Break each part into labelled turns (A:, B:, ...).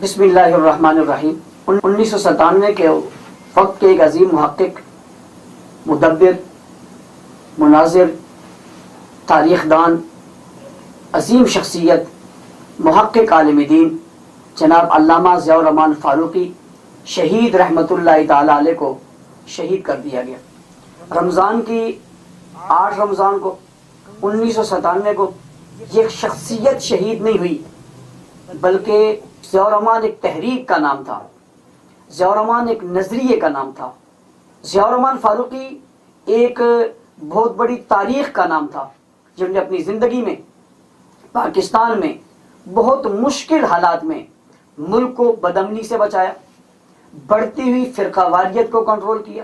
A: بسم اللہ الرحمن الرحیم۔ 1997 کے وقت کے ایک عظیم محقق، مدبر، مناظر، تاریخ دان، عظیم شخصیت، محقق عالم دین جناب علامہ ضیاء الرحمن فاروقی شہید رحمۃ اللہ تعالی علیہ کو شہید کر دیا گیا۔ رمضان کی 8 رمضان کو 1997 کو یہ شخصیت شہید نہیں ہوئی، بلکہ ضیاء الرحمن ایک تحریک کا نام تھا، ضیاء الرحمن ایک نظریے کا نام تھا، ضیاء الرحمن فاروقی ایک بہت بڑی تاریخ کا نام تھا، جن نے اپنی زندگی میں پاکستان میں بہت مشکل حالات میں ملک کو بدامنی سے بچایا، بڑھتی ہوئی فرقہ واریت کو کنٹرول کیا۔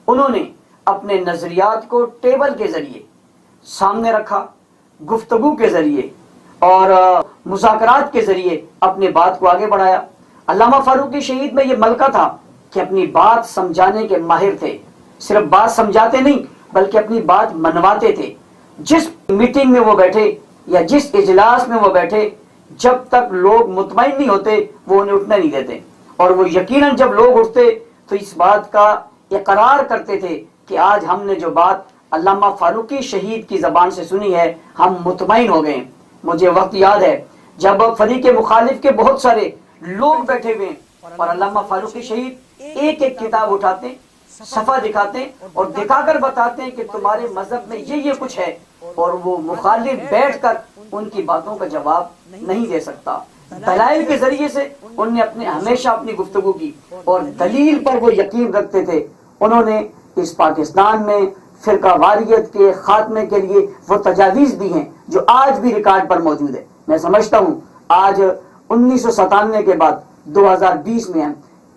A: انہوں نے اپنے نظریات کو ٹیبل کے ذریعے سامنے رکھا، گفتگو کے ذریعے اور مذاکرات کے ذریعے اپنے بات کو آگے بڑھایا۔ علامہ فاروقی شہید میں یہ ملکہ تھا کہ اپنی بات سمجھانے کے ماہر تھے، صرف بات سمجھاتے نہیں بلکہ اپنی بات منواتے تھے۔ جس میٹنگ میں وہ بیٹھے یا جس اجلاس میں وہ بیٹھے، جب تک لوگ مطمئن نہیں ہوتے وہ انہیں اٹھنے نہیں دیتے، اور وہ یقیناً جب لوگ اٹھتے تو اس بات کا اقرار کرتے تھے کہ آج ہم نے جو بات علامہ فاروقی شہید کی زبان سے سنی ہے ہم مطمئن ہو گئے۔ مجھے وقت یاد ہے جب فریق مخالف کے بہت سارے لوگ بیٹھے ہوئے اور علامہ فاروقی شہید ایک ایک کتاب اٹھاتے، صفحہ دکھاتے اور دکھا کر بتاتے ہیں کہ تمہارے مذہب میں یہ کچھ ہے، اور وہ مخالف بیٹھ کر ان کی باتوں کا جواب نہیں دے سکتا۔ دلائل کے ذریعے سے انہوں نے ہمیشہ اپنی گفتگو کی اور دلیل پر وہ یقین رکھتے تھے۔ انہوں نے اس پاکستان میں فرقہ واریت کے خاتمے کے لیے وہ تجاویز دی ہیں جو آج بھی ریکارڈ پر موجود ہے۔ میں سمجھتا ہوں آج 1997 کے بعد 2020 میں ہیں،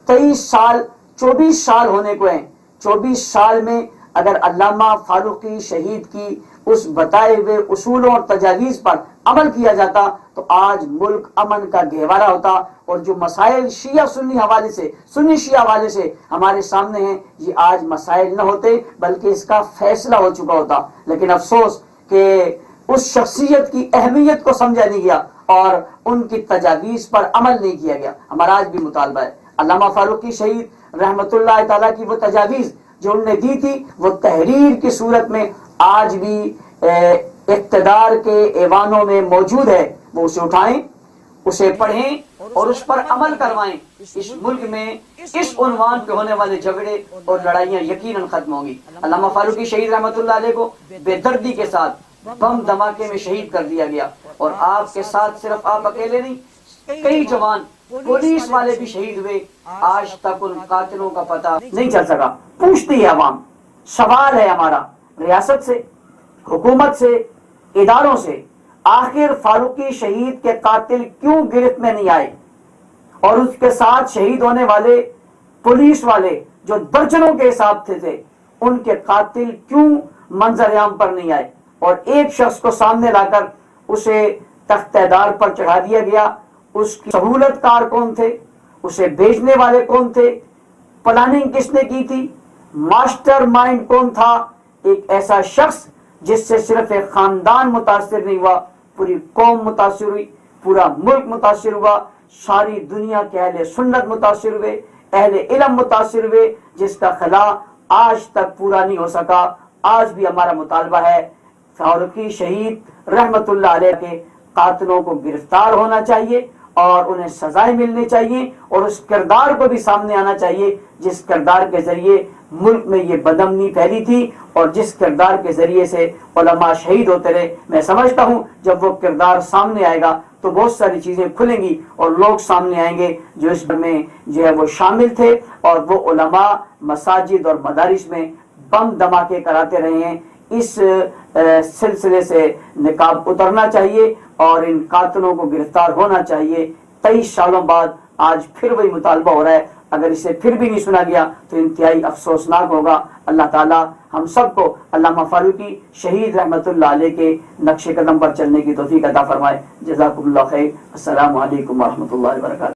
A: 23 سال 24 سال ہونے کو ہیں۔ 24 سال میں اگر علامہ فاروقی شہید کی اس بتائے ہوئے اصولوں اور تجاویز پر عمل کیا جاتا تو آج ملک امن کا گہوارہ ہوتا، اور جو مسائل شیعہ سنی حوالے سے، سنی شیعہ حوالے سے ہمارے سامنے ہیں، یہ آج مسائل نہ ہوتے بلکہ اس کا فیصلہ ہو چکا ہوتا۔ لیکن افسوس کہ اس شخصیت کی اہمیت کو سمجھا نہیں گیا اور ان کی تجاویز پر عمل نہیں کیا گیا۔ ہمارا آج بھی مطالبہ ہے علامہ فاروقی شہید رحمۃ اللہ تعالیٰ کی وہ تجاویز جو انہوں نے دی تھی وہ تحریر کی صورت میں آج بھی اقتدار کے ایوانوں میں موجود ہے، وہ اسے اٹھائیں، اسے پڑھیں اور اس پر عمل کروائیں۔ اس ملک میں اس عنوان پہ ہونے والے جھگڑے اور لڑائیاں یقیناً ختم ہوں گی۔ علامہ فاروقی شہید رحمۃ اللہ علیہ کو بے دردی کے ساتھ بم دھماکے میں شہید کر دیا گیا، اور آپ کے ساتھ صرف آپ اکیلے نہیں، کئی جوان پولیس والے بھی شہید ہوئے۔ آج تک ان قاتلوں کا پتہ نہیں چل سکا۔ پوچھتی ہے عوام، سوال ہے ہمارا ریاست سے، حکومت سے، اداروں سے، آخر فاروقی شہید کے قاتل کیوں گرفت میں نہیں آئے، اور اس کے ساتھ شہید ہونے والے پولیس والے جو درجنوں کے حساب تھے ان کے قاتل کیوں منظر عام پر نہیں آئے، اور ایک شخص کو سامنے لا کر اسے تختہ دار پر چڑھا دیا گیا۔ اس کی سہولت کار کون تھے، اسے بھیجنے والے کون تھے، پلاننگ کس نے کی تھی، ماسٹر مائنڈ کون تھا؟ ایک ایسا شخص جس سے صرف ایک خاندان متاثر نہیں ہوا، پوری قوم متاثر ہوئی، پورا ملک متاثر ہوا، ساری دنیا کے اہل سنت متاثر ہوئے، اہل علم متاثر ہوئے، جس کا خلا آج تک پورا نہیں ہو سکا۔ آج بھی ہمارا مطالبہ ہے فاروقی شہید رحمت اللہ علیہ کے قاتلوں کو گرفتار ہونا چاہیے اور انہیں سزائیں ملنی چاہیے، اور اس کردار کو بھی سامنے آنا چاہیے جس کردار کے ذریعے ملک میں یہ بدامنی پھیلی تھی اور جس کردار کے ذریعے سے علماء شہید ہوتے رہے۔ میں سمجھتا ہوں جب وہ کردار سامنے آئے گا تو بہت ساری چیزیں کھلیں گی اور لوگ سامنے آئیں گے جو اس میں جو ہے وہ شامل تھے، اور وہ علماء مساجد اور مدارس میں بم دھماکے کراتے رہے ہیں۔ اس سلسلے سے نقاب اترنا چاہیے اور ان قاتلوں کو گرفتار ہونا چاہیے۔ 23 سالوں بعد آج پھر وہی مطالبہ ہو رہا ہے، اگر اسے پھر بھی نہیں سنا گیا تو انتہائی افسوسناک ہوگا۔ اللہ تعالیٰ ہم سب کو علامہ فاروقی شہید رحمت اللہ علیہ کے نقش قدم پر چلنے کی توفیق عطا فرمائے۔ جزاکم اللہ خیر۔ السلام علیکم ورحمۃ اللہ وبرکاتہ۔